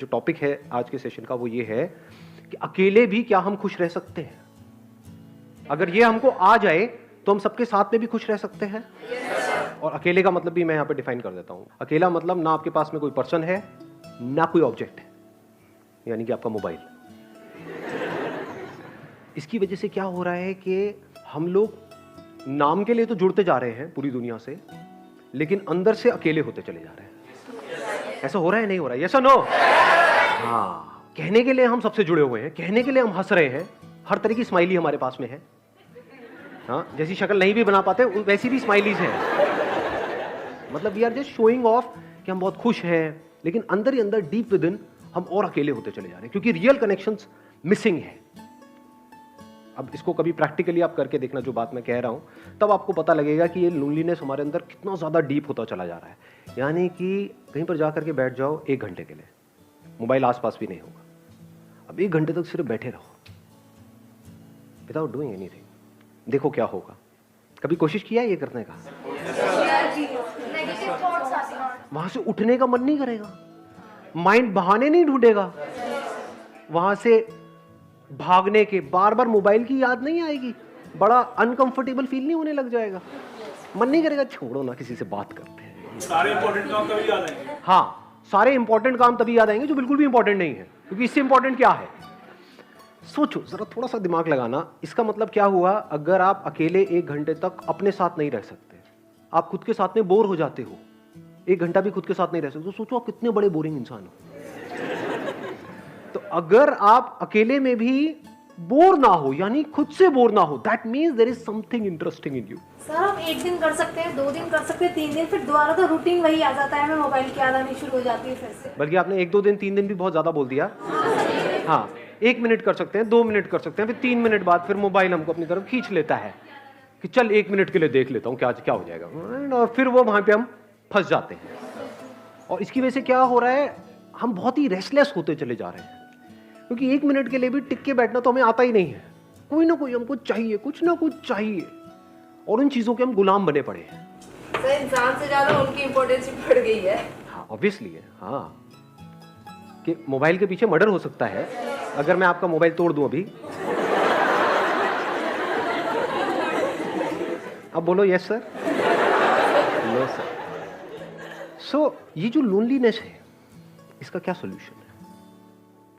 जो टॉपिक है आज के सेशन का वो ये है कि अकेले भी क्या हम खुश रह सकते हैं। अगर ये हमको आ जाए तो हम सबके साथ में भी खुश रह सकते हैं। और अकेले का मतलब भी मैं यहाँ पे डिफाइन कर देता हूँ। अकेला मतलब ना आपके पास में कोई पर्सन है ना कोई ऑब्जेक्ट है, यानी कि आपका मोबाइल। इसकी वजह से क्या हो रहा है कि हम लोग नाम के लिए तो जुड़ते जा रहे हैं पूरी दुनिया से, लेकिन अंदर से अकेले होते चले जा रहे हैं। ऐसा हो रहा है नहीं हो रहा है? यस और नो? हाँ, कहने के लिए हम सबसे जुड़े हुए हैं, कहने के लिए हम हंस रहे हैं, हर तरह की स्माइली हमारे पास में है। हाँ, जैसी शक्ल नहीं भी बना पाते वैसी भी स्माइलीज हैं। मतलब we are just showing off कि हम बहुत खुश हैं, लेकिन अंदर ही अंदर डीप विद इन हम और अकेले होते चले जा रहे हैं, क्योंकि रियल कनेक्शंस मिसिंग है। अब इसको कभी प्रैक्टिकली आप करके देखना जो बात मैं कह रहा हूं, तब आपको पता लगेगा कि ये लोनलीनेस हमारे अंदर कितना ज्यादा डीप होता चला जा रहा है। यानी कि कहीं पर जाकर के बैठ जाओ 1 घंटे के लिए, मोबाइल आसपास भी नहीं होगा। अब 1 घंटे तक सिर्फ बैठे रहो विदाउट डूइंग एनीथिंग, देखो क्या होगा। कभी कोशिश किया ये करने का? वहां से उठने का मन नहीं करेगा, माइंड बहाने नहीं ढूंढेगा, वहां से भागने के, बार बार मोबाइल की याद नहीं आएगी, बड़ा अनकंफर्टेबल फील नहीं होने लग जाएगा, मन नहीं करेगा छोड़ो ना किसी से बात करते हैं। सारे इंपॉर्टेंट काम तभी याद आएंगे। हाँ, सारे इंपॉर्टेंट काम तभी याद आएंगे जो बिल्कुल भी इंपॉर्टेंट नहीं है, क्योंकि इससे इंपॉर्टेंट क्या है? सोचो जरा, थोड़ा सा दिमाग लगाना। इसका मतलब क्या हुआ? अगर आप अकेले 1 घंटे तक अपने साथ नहीं रह सकते, आप खुद के साथ में बोर हो जाते हो, 1 घंटा भी खुद के साथ नहीं रह सकते, तो सोचो आप कितने बड़े बोरिंग इंसान हो। तो अगर आप अकेले में भी बोर ना हो, यानी खुद से बोर ना हो, that means there is something interesting in you. Sir हम 1 दिन कर सकते हैं, 2 दिन कर सकते हैं, 3 दिन, फिर दोबारा तो रूटीन वही आ जाता है, हमें मोबाइल की याद आनी शुरू हो जाती है फिर से। बल्कि आपने 1-2 दिन 3 दिन भी बहुत ज्यादा बोल दिया। हाँ, 1 मिनट कर सकते हैं, 2 मिनट कर सकते हैं, फिर 3 मिनट बाद फिर मोबाइल हमको अपनी तरफ खींच लेता है कि चल 1 मिनट के लिए देख लेता हूँ क्या क्या हो जाएगा, और फिर वो वहां पे हम फंस जाते हैं। और इसकी वजह से क्या हो रहा है? हम बहुत ही रेस्टलेस होते चले जा रहे हैं, क्योंकि 1 मिनट के लिए भी टिक के बैठना तो हमें आता ही नहीं है। कोई ना कोई हमको चाहिए, कुछ ना कुछ चाहिए, और उन चीजों के हम गुलाम बने पड़े हैं। सर इंसान से ज्यादा उनकी इम्पोर्टेंस बढ़ गई है। हाँ, ऑब्वियसली है। हाँ, कि मोबाइल के पीछे मर्डर हो सकता है अगर मैं आपका मोबाइल तोड़ दूं अभी। अब बोलो यस सर, नो सर। सो ये जो लोनलीनेस है, इसका क्या सॉल्यूशन है?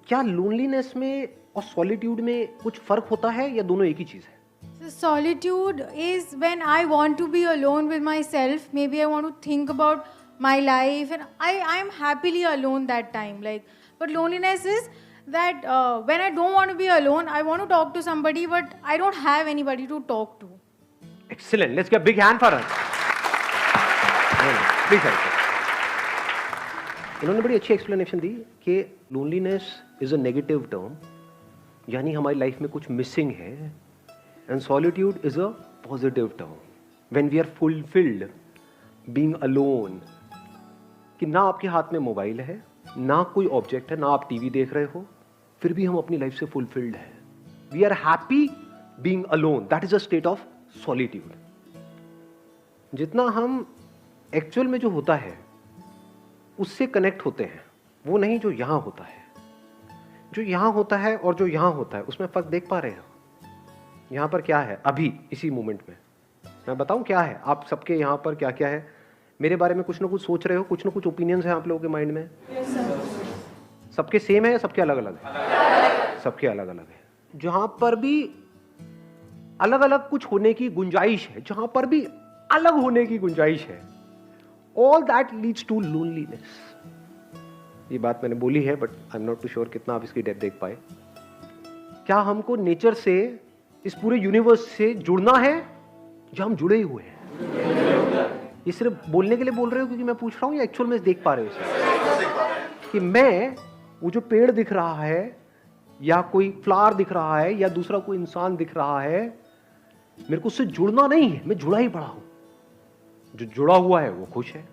क्या लोनलीनेस में और सॉलिट्यूड में कुछ फर्क होता है या दोनों एक ही चीज है? So solitude is when I want to be alone with myself. Maybe I want to think about my life, and I am happily alone that time. Like, but loneliness is that when I don't want to be alone, I want to talk to somebody, but I don't have anybody to talk to. Excellent. Let's give a big hand for her. Please help. इन्होंने बड़ी अच्छी explanation दी कि loneliness is a negative term, यानी हमारी life में कुछ missing है, and solitude is a positive term when we are fulfilled being alone. कि ना आपके हाथ में मोबाइल है, ना कोई ऑब्जेक्ट है, ना आप टीवी देख रहे हो, फिर भी हम अपनी लाइफ से फुलफिल्ड है। We are happy being alone, that is a state of solitude. जितना हम एक्चुअल में जो होता है उससे कनेक्ट होते हैं, वो नहीं जो यहां होता है। जो यहां होता है और जो यहां होता है उसमें फर्क देख पा रहे हो? यहां पर क्या है अभी इसी मोमेंट में? मैं बताऊं क्या है? आप सबके यहां पर क्या क्या है? मेरे बारे में कुछ ना कुछ सोच रहे हो, कुछ ना कुछ ओपिनियंस है आप लोगों के माइंड में। सबके सेम है या सबके अलग अलग है? सबके अलग अलग है। जहां पर भी अलग अलग कुछ होने की गुंजाइश है, जहां पर भी अलग होने की गुंजाइश है, all that leads to loneliness. ये बात मैंने बोली है, but I am not too sure कितना आप इसकी डेप्थ देख पाए। क्या हमको नेचर से, इस पूरे यूनिवर्स से जुड़ना है, या हम जुड़े ही हुए हैं? ये सिर्फ बोलने के लिए बोल रहे हो क्योंकि मैं पूछ रहा हूं, या एक्चुअल में देख पा रहे हो इसे? कि मैं, वो जो पेड़ दिख रहा है, या कोई फ्लावर दिख रहा है, या दूसरा कोई इंसान दिख रहा है, मेरे को उससे जुड़ना नहीं है, मैं जुड़ा ही पड़ा हूं। जो जुड़ा हुआ है वो खुश है।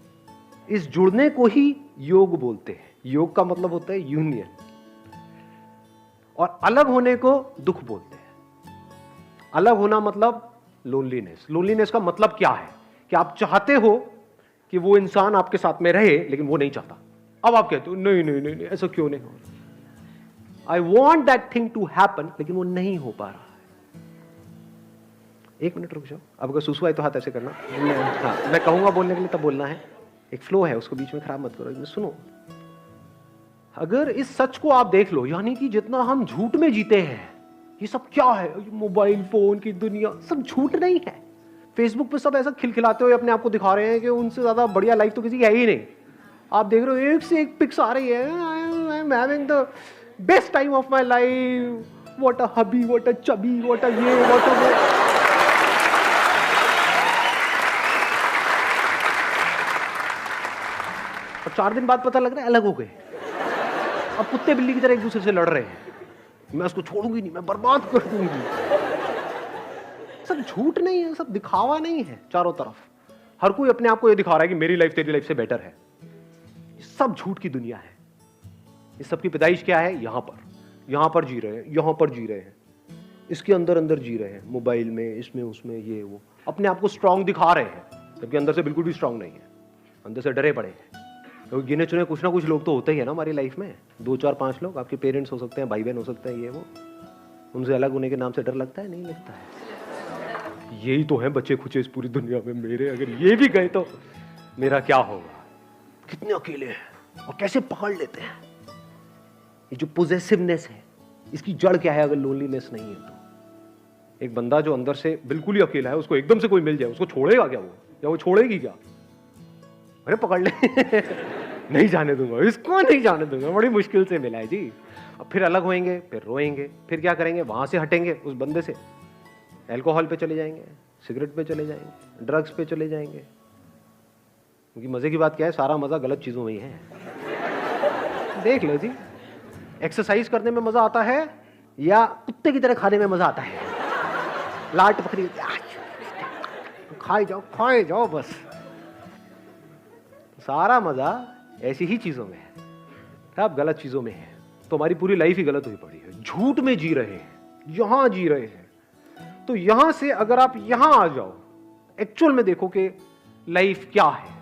इस जुड़ने को ही योग बोलते हैं। योग का मतलब होता है यूनियन, और अलग होने को दुख बोलते हैं। अलग होना मतलब लोनलीनेस। लोनलीनेस का मतलब क्या है? कि आप चाहते हो कि वो इंसान आपके साथ में रहे, लेकिन वो नहीं चाहता। अब आप कहते हो नहीं नहीं नहीं, नहीं ऐसा क्यों नहीं हो रहा? I want that thing to happen, लेकिन वो नहीं हो पा रहा है। एक मिनट रुक जाओ, अब अगर सुसु आए तो हाथ ऐसे करना। हाँ, मैं कहूंगा बोलने के लिए तब बोलना है, एक फ्लो है उसको बीच में खराब मत करो। सुनो, अगर इस सच को आप देख लो, यानी कि जितना हम झूठ में जीते हैं, ये सब क्या है, मोबाइल फोन की दुनिया, सब झूठ नहीं है। फेसबुक पे सब ऐसा खिलखिलाते हुए अपने आप को दिखा रहे हैं कि उनसे ज्यादा बढ़िया लाइफ तो किसी की है ही नहीं। आप देख रहे हो एक से एक पिक्स आ रही है, I am having the best time of my life, what a hubby, what a chubby, what a ये, व्हाट अ वो। और 4 दिन बाद पता लग रहा है अलग हो गए। अब कुत्ते बिल्ली की तरह एक दूसरे से लड़ रहे हैं, मैं उसको छोड़ूंगी नहीं, मैं बर्बाद कर दूंगी। सब झूठ नहीं है, सब दिखावा नहीं है। चारों तरफ हर कोई अपने आप को ये दिखा रहा है कि मेरी लाइफ तेरी लाइफ से बेटर है। सब झूठ की दुनिया है। इस सब की पैदाइश क्या है? यहां पर जी रहे हैं, यहां पर जी रहे हैं, इसके अंदर अंदर जी रहे हैं, मोबाइल में, इसमें उसमें, ये वो, अपने आप को स्ट्रांग दिखा रहे हैं, जबकि अंदर से बिल्कुल भी स्ट्रांग नहीं है, अंदर से डरे पड़े हैं। क्योंकि गिने चुने कुछ ना कुछ लोग तो होते ही है ना हमारी लाइफ में, 2 4 5 लोग। आपके पेरेंट्स हो सकते हैं, भाई बहन हो सकते हैं, ये वो, उनसे अलग होने के नाम से डर लगता है? नहीं लगता है। यही तो है बच्चे खुचे इस पूरी दुनिया में मेरे, अगर ये भी गए तो मेरा क्या होगा? कितने अकेले हैं और कैसे पकड़ लेते हैं। ये जो पोजेसिवनेस है, इसकी जड़ क्या है? अगर लोनलीनेस नहीं है तो एक बंदा जो अंदर से बिल्कुल ही अकेला है, उसको एकदम से कोई मिल जाए, उसको छोड़ेगा क्या वो, या वो छोड़ेगी क्या? अरे पकड़ ले नहीं जाने दूंगा इसको, नहीं जाने दूंगा, बड़ी मुश्किल से मिला है जी। अब फिर अलग होएंगे, फिर रोएंगे, फिर क्या करेंगे? वहां से हटेंगे उस बंदे से, अल्कोहल पे चले जाएंगे, सिगरेट पे चले जाएंगे, ड्रग्स पे चले जाएंगे। क्योंकि मजे की बात क्या है, सारा मजा गलत चीजों में ही है। देख लो जी, एक्सरसाइज करने में मजा आता है या कुत्ते की तरह खाने में मजा आता है? लाट पकड़ी, खाए जाओ बस। सारा मजा ऐसी ही चीजों में है, सब गलत चीजों में है। तो हमारी पूरी लाइफ ही गलत हुई पड़ी है, झूठ में जी रहे हैं, यहां जी रहे हैं। तो यहां से अगर आप यहां आ जाओ, एक्चुअल में देखो कि लाइफ क्या है,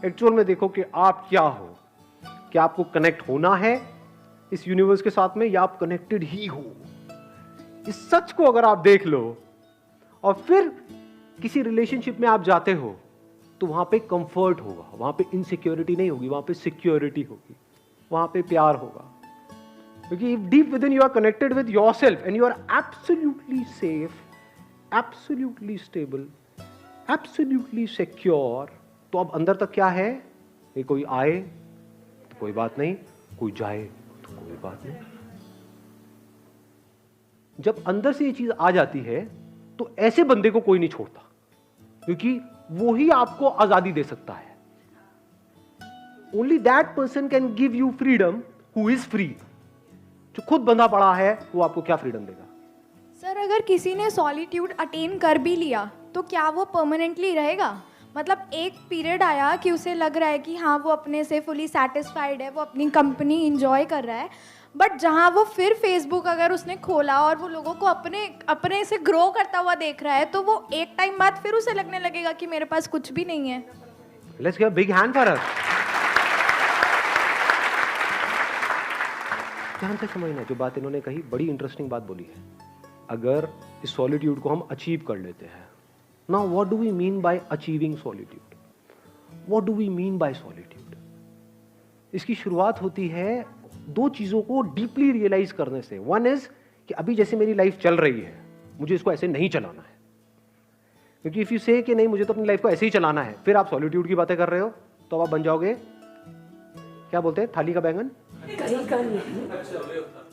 एक्चुअल में देखो कि आप क्या हो, क्या आपको कनेक्ट होना है इस यूनिवर्स के साथ में, या आप कनेक्टेड ही हो। इस सच को अगर आप देख लो और फिर किसी रिलेशनशिप में आप जाते हो, तो वहां पे कंफर्ट होगा, वहां पे इनसिक्योरिटी नहीं होगी, वहां पे सिक्योरिटी होगी, वहां पे प्यार होगा। क्योंकि deep within you are connected with yourself and you are absolutely safe, absolutely stable, absolutely secure. तो अब अंदर तक क्या है? ये कोई आए तो कोई बात नहीं, कोई जाए तो कोई बात नहीं। जब अंदर से ये चीज आ जाती है तो ऐसे बंदे को कोई नहीं छोड़ता, क्योंकि वो ही आपको आजादी दे सकता है। Only that person can give you freedom who is free. जो खुद बंधा पड़ा है वो आपको क्या फ्रीडम देगा? सर, अगर किसी ने सॉलिट्यूड अटेन कर भी लिया तो क्या वो परमानेंटली रहेगा? मतलब एक पीरियड आया कि उसे लग रहा है कि हाँ वो अपने से फुली सेटिस्फाइड है, वो अपनी कंपनी इंजॉय कर रहा है, बट जहाँ वो फिर फेसबुक अगर उसने खोला और वो लोगों को अपने से ग्रो करता हुआ देख रहा है, तो वो एक टाइम बाद फिर उसे लगने लगेगा कि मेरे पास कुछ भी नहीं है। Let's give a big hand for us. ध्यान से समझना, जो बात इन्होंने कही बड़ी इंटरेस्टिंग बात बोली है। अगर इस सॉलिट्यूड को हम अचीव कर लेते हैं, now what do we mean by achieving solitude? What do we mean by solitude? इसकी शुरुआत होती है 2 चीजों को डीपली रियलाइज करने से। वन इज कि अभी जैसे मेरी लाइफ चल रही है, मुझे इसको ऐसे नहीं चलाना है। क्योंकि इफ यू से कि नहीं मुझे तो अपनी लाइफ को ऐसे ही चलाना है, फिर आप सॉलिट्यूड की बातें कर रहे हो, तो आप बन जाओगे, क्या बोलते हैं, थाली का बैंगन,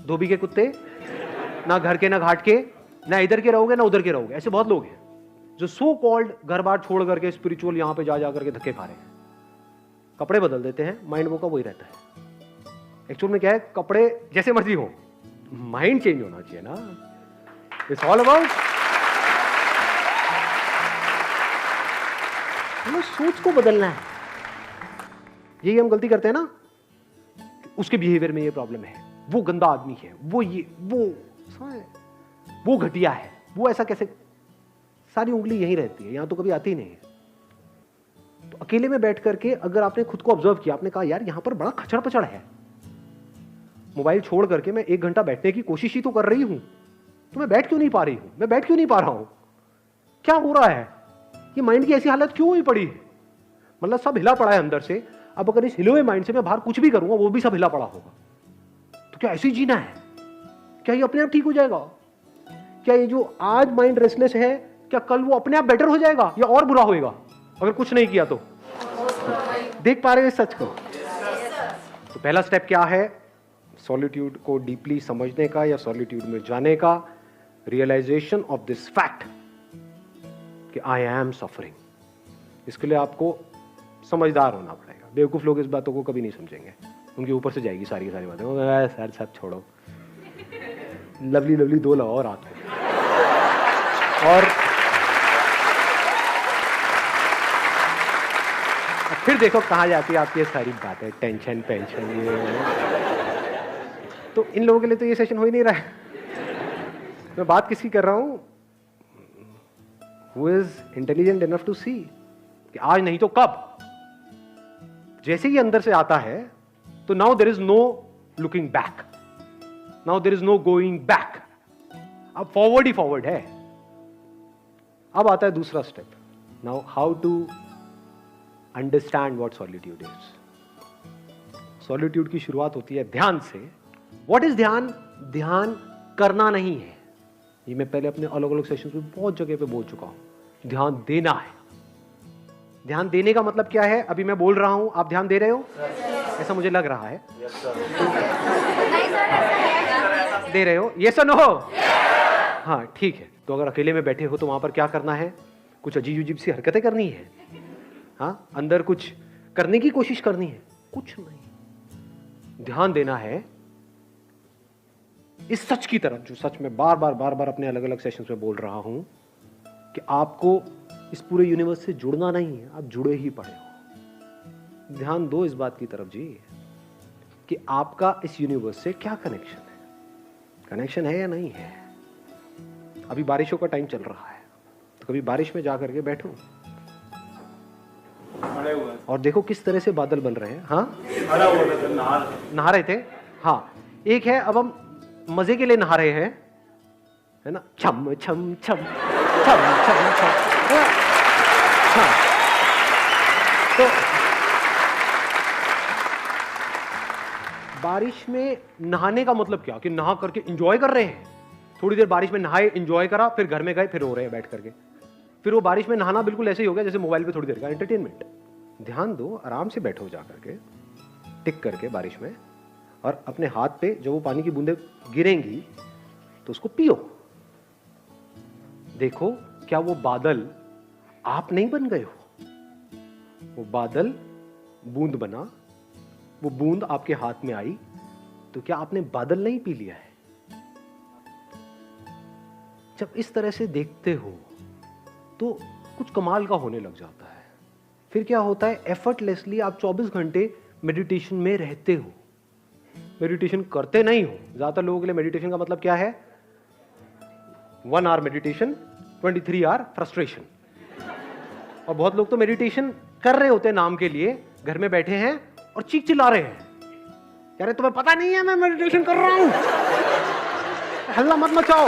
धोबी के कुत्ते, ना घर के ना घाट के, ना इधर के रहोगे ना उधर के रहोगे। ऐसे बहुत लोग हैं जो सो कॉल्ड घर बार छोड़ करके स्पिरिचुअल यहां पे जा करके धक्के खा रहे हैं। कपड़े बदल देते हैं, माइंड वो का वही रहता है। एक्चुअल में क्या है, कपड़े जैसे मर्जी हो, माइंड चेंज होना चाहिए ना। इट्स ऑल अबाउट हमें सोच को बदलना है। यही हम गलती करते हैं ना, उसके बिहेवियर में ये प्रॉब्लम है, वो गंदा आदमी है, वो ये वो घटिया है, वो ऐसा कैसे, सारी उंगली यहीं रहती है, यहां तो कभी आती ही नहीं है। तो अकेले में बैठ करके अगर आपने खुद को ऑब्जर्व किया, आपने कहा यार यहां पर बड़ा खचड़ पचड़ है, मोबाइल छोड़ करके मैं 1 घंटा बैठने की कोशिश ही तो कर रही हूं, तो मैं बैठ क्यों नहीं पा रही हूं, मैं बैठ क्यों नहीं पा रहा हूं, क्या हो रहा है, ये माइंड की ऐसी हालत क्यों हुई पड़ी है? मतलब सब हिला पड़ा है अंदर से। अब अगर इस हिले हुए माइंड से मैं बाहर कुछ भी करूंगा वो भी सब हिला पड़ा होगा। तो क्या ऐसे ही जीना है? क्या ये अपने आप ठीक हो जाएगा? क्या ये जो आज माइंड रेस्टलेस है, क्या कल वो अपने आप बेटर हो जाएगा या और बुरा होएगा अगर कुछ नहीं किया तो? देख पा रहे हो इस सच को? तो पहला स्टेप क्या है सॉलिट्यूड को डीपली समझने का या सॉलिट्यूड में जाने का? रियलाइजेशन ऑफ दिस फैक्ट कि आई एम सफरिंग। इसके लिए आपको समझदार होना पड़ेगा। बेवकूफ लोग इस बातों को कभी नहीं समझेंगे, उनके ऊपर से जाएगी सारी की सारी बातें। सर सब छोड़ो, लवली लवली 2 लगाओ रात को, और फिर देखो कहाँ जाती है आपकी ये सारी बातें, टेंशन पेंशन ये। तो इन लोगों के लिए तो ये सेशन हो ही नहीं रहा है। मैं बात किसकी कर रहा हूं? Who is intelligent enough to see कि आज नहीं तो कब। जैसे ही अंदर से आता है तो now there is no looking back, now there is no going back. अब फॉरवर्ड ही फॉरवर्ड है। अब आता है दूसरा step, now how to understand what solitude is. Solitude की शुरुआत होती है ध्यान से। व्हाट इज ध्यान? ध्यान करना नहीं है, ये मैं पहले अपने अलग अलग सेशंस में बहुत जगह पे बोल चुका हूं। ध्यान देना है। ध्यान देने का मतलब क्या है? अभी मैं बोल रहा हूं, आप ध्यान दे रहे हो? ऐसा मुझे लग रहा है। दे रहे हो? यस और नो? हाँ ठीक है। तो अगर अकेले में बैठे हो तो वहां पर क्या करना है? कुछ अजीब अजीब सी हरकतें करनी है, हाँ, अंदर कुछ करने की कोशिश करनी है? कुछ नहीं। ध्यान देना है इस सच की तरफ, जो सच में बार बार अपने अलग अलग सेशंस में बोल रहा हूं कि आपको इस पूरे यूनिवर्स से जुड़ना नहीं है, आप जुड़े ही पड़े हो। ध्यान दो इस बात की तरफ जी कि आपका इस यूनिवर्स से क्या कनेक्शन है, कनेक्शन है या नहीं है। अभी बारिशों का टाइम चल रहा है, तो कभी बारिश में जा करके बैठो और देखो किस तरह से बादल बन रहे हैं। हाँ, नहा रहे थे। हाँ, एक है अब हम मजे के लिए नहा रहे हैं, है ना, छम छम छम छम छम छम। हाँ, तो बारिश में नहाने का मतलब क्या कि नहा करके एंजॉय कर रहे हैं। थोड़ी देर बारिश में नहाए, एंजॉय करा, फिर घर में गए, फिर रो रहे हैं बैठ करके। फिर वो बारिश में नहाना बिल्कुल ऐसे ही हो गया जैसे मोबाइल पे थोड़ी देर का एंटरटेनमेंट। ध्यान दो, आराम से बैठो जा करके, टिक करके बारिश में, और अपने हाथ पे जब वो पानी की बूंदें गिरेंगी तो उसको पियो। देखो क्या वो बादल आप नहीं बन गए हो, वो बादल बूंद बना, वो बूंद आपके हाथ में आई, तो क्या आपने बादल नहीं पी लिया है? जब इस तरह से देखते हो तो कुछ कमाल का होने लग जाता है। फिर क्या होता है, एफर्टलेसली आप 24 घंटे मेडिटेशन में रहते हो। मेडिटेशन करते नहीं हो। ज्यादातर लोगों के लिए मेडिटेशन का मतलब क्या है? 1 आवर मेडिटेशन, 23 आवर फ्रस्ट्रेशन। और बहुत लोग तो मेडिटेशन कर रहे होते हैं नाम के लिए, घर में बैठे हैं और चीख चिल्ला रहे हैं, यार तुम्हें पता नहीं है मैं मेडिटेशन कर रहा हूं, हल्ला मत मचाओ।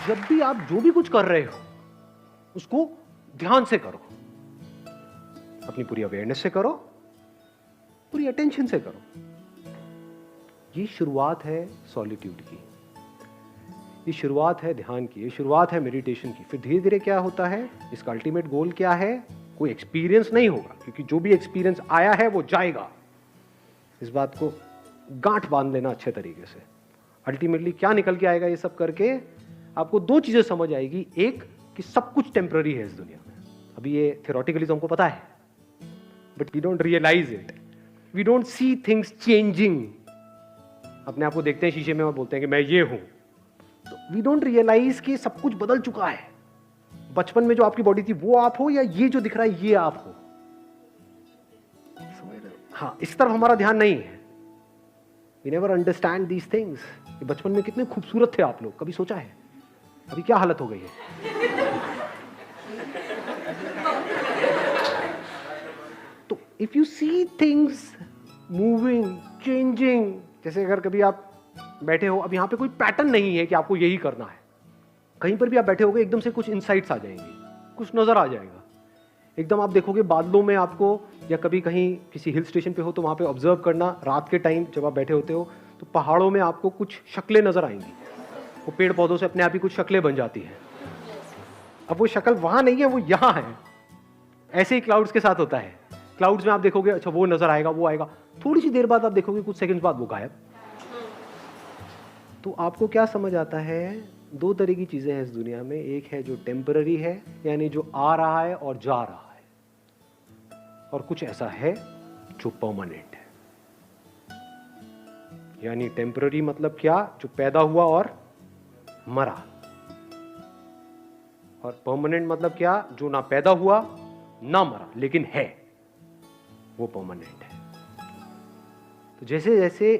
जब भी आप जो भी कुछ कर रहे हो उसको ध्यान से करो, अपनी पूरी अवेयरनेस से करो, पूरी अटेंशन से करो। ये शुरुआत है सॉलिट्यूड की, ये शुरुआत है ध्यान की, ये शुरुआत है मेडिटेशन की। फिर धीरे धीरे क्या होता है, इसका अल्टीमेट गोल क्या है? कोई एक्सपीरियंस नहीं होगा, क्योंकि जो भी एक्सपीरियंस आया है वो जाएगा। इस बात को गांठ बांध लेना अच्छे तरीके से। अल्टीमेटली क्या निकल के आएगा ये सब करके? आपको 2 चीजें समझ आएगी। एक कि सब कुछ टेम्पररी है इस दुनिया में। अभी ये थियोरेटिकली तो हमको पता है, but we don't realise it, we don't see things changing. अपने आप को देखते हैं शीशे में और बोलते हैं कि मैं ये हूं, तो वी डोंट रियलाइज कि सब कुछ बदल चुका है। बचपन में जो आपकी बॉडी थी वो आप हो, या ये जो दिख रहा है ये आप हो? हाँ, इस तरफ हमारा ध्यान नहीं है। We never understand these things. बचपन में कितने खूबसूरत थे आप लोग, कभी सोचा है? अभी क्या हालत हो गई है? तो if you see things moving, changing, जैसे अगर कभी आप बैठे हो, अब यहाँ पे कोई पैटर्न नहीं है कि आपको यही करना है, कहीं पर भी आप बैठे होगे एकदम से कुछ इनसाइट्स आ जाएंगी, कुछ नजर आ जाएगा, एकदम आप देखोगे बादलों में आपको, या कभी कहीं किसी हिल स्टेशन पे हो तो वहाँ पे ऑब्जर्व करना, रात के टाइम जब आप बैठे होते हो तो पहाड़ों में आपको कुछ शक्लें नजर आएंगी, वो पेड़ पौधों से अपने आप ही कुछ शक्लें बन जाती हैं। अब वो शक्ल वहां नहीं है, वो यहाँ है। ऐसे ही क्लाउड्स के साथ होता है, क्लाउड्स में आप देखोगे अच्छा वो नजर आएगा, वो आएगा, थोड़ी सी देर बाद आप देखोगे कुछ सेकंड्स बाद वो गायब। तो आपको क्या समझ आता है? दो तरह की चीजें हैं इस दुनिया में, एक है जो टेम्पररी है, यानी जो आ रहा है और जा रहा है, और कुछ ऐसा है जो परमानेंट है। यानी टेम्पररी मतलब क्या? जो पैदा हुआ और मरा। और परमानेंट मतलब क्या? जो ना पैदा हुआ ना मरा लेकिन है, वो परमानेंट है। तो जैसे जैसे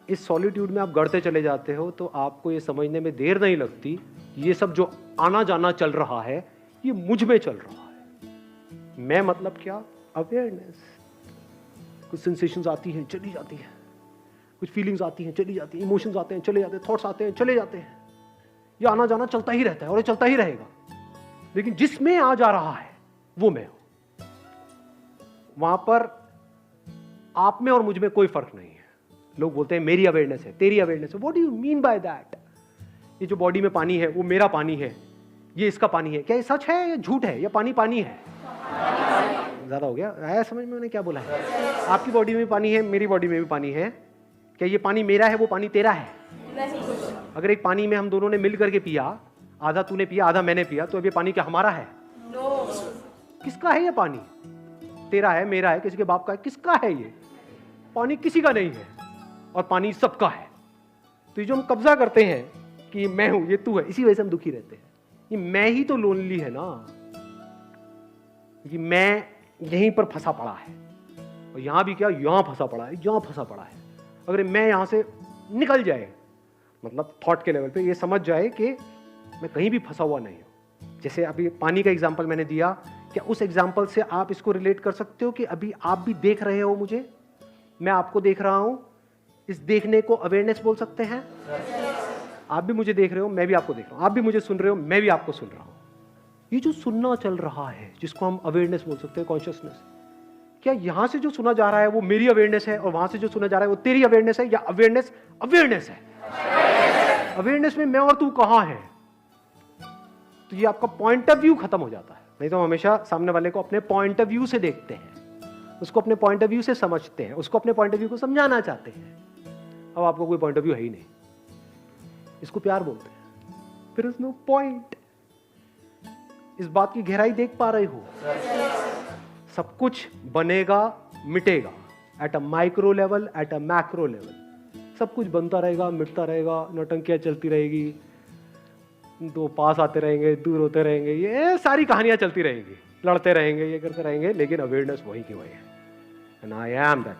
इस सॉलिट्यूड में आप गढ़ते चले जाते हो तो आपको ये समझने में देर नहीं लगती, ये सब जो आना जाना चल रहा है ये मुझ में चल रहा है। मैं मतलब क्या? अवेयरनेस। कुछ सेंसेशंस आती हैं चली जाती हैं, कुछ फीलिंग्स आती हैं चली जाती हैं, इमोशंस आते हैं चले जाते हैं, थॉट्स आते हैं चले जाते हैं, ये आना जाना चलता ही रहता है और ये चलता ही रहेगा। लेकिन जिसमें आ जा रहा है वो मैं हूं। वहां पर आप में और मुझ में कोई फर्क नहीं है। लोग बोलते हैं मेरी अवेयरनेस है, तेरी अवेयरनेस है। What do you mean by that? ये जो बॉडी में पानी है वो मेरा पानी है, ये इसका पानी है। क्या ये सच है या झूठ है? या पानी पानी है? ज्यादा हो गया? आया समझ में मैंने क्या बोला है? आपकी बॉडी में पानी है, मेरी बॉडी में भी पानी है। क्या ये पानी मेरा है, वो पानी तेरा है? अगर एक पानी में हम दोनों ने मिल करके पिया, आधा तूने पिया आधा मैंने पिया, तो अब ये पानी क्या हमारा है? किसका है ये पानी? तेरा है, मेरा है, किसी के बाप का है? किसका है ये पानी? किसी का नहीं है, और पानी सबका है। तो ये जो हम कब्जा करते हैं कि मैं हूं, ये तू है, इसी वजह से हम दुखी रहते हैं। ये मैं ही तो लोनली है ना, कि मैं यहीं पर फंसा पड़ा है। और यहां भी क्या, यहां फंसा पड़ा है, यहां फंसा पड़ा है। अगर मैं यहां से निकल जाए, मतलब थॉट के लेवल पे ये समझ जाए कि मैं कहीं भी फंसा हुआ नहीं हूं। जैसे अभी पानी का एग्जांपल मैंने दिया, क्या उस एग्जांपल से आप इसको रिलेट कर सकते हो कि अभी आप भी देख रहे हो मुझे, मैं आपको देख रहा हूं? इस देखने को अवेयरनेस बोल सकते हैं। आप भी मुझे देख रहे हो, मैं भी आपको देख रहा हूं। आप भी मुझे सुन रहे हो, मैं भी आपको सुन रहा हूं। ये जो सुनना चल रहा है, जिसको हम अवेयरनेस बोल सकते हैं, कॉन्शियसनेस, क्या यहां से जो सुना जा रहा है वो मेरी अवेयरनेस है और वहां से जो सुना जा रहा है वो तेरी अवेयरनेस है? या अवेयरनेस अवेयरनेस है? अवेयरनेस में मैं और तू कहां है? तो ये आपका पॉइंट ऑफ व्यू खत्म हो जाता है। नहीं तो हम हमेशा सामने वाले को अपने पॉइंट ऑफ व्यू से देखते हैं, उसको अपने पॉइंट ऑफ व्यू से समझते हैं, उसको अपने पॉइंट ऑफ व्यू को समझाना चाहते हैं। अब आपको कोई पॉइंट ऑफ व्यू है ही नहीं, इसको प्यार बोलते हैं। फिर नो पॉइंट। इस बात की गहराई देख पा रहे हो? सब कुछ बनेगा मिटेगा, at a micro level, at a macro level. सब कुछ बनता रहेगा, मिटता रहेगा, नौटंकियां चलती रहेगी, दो पास आते रहेंगे, दूर होते रहेंगे, ये सारी कहानियां चलती रहेंगी, लड़ते रहेंगे, ये करते रहेंगे, लेकिन अवेयरनेस वही की वही है। And I am that.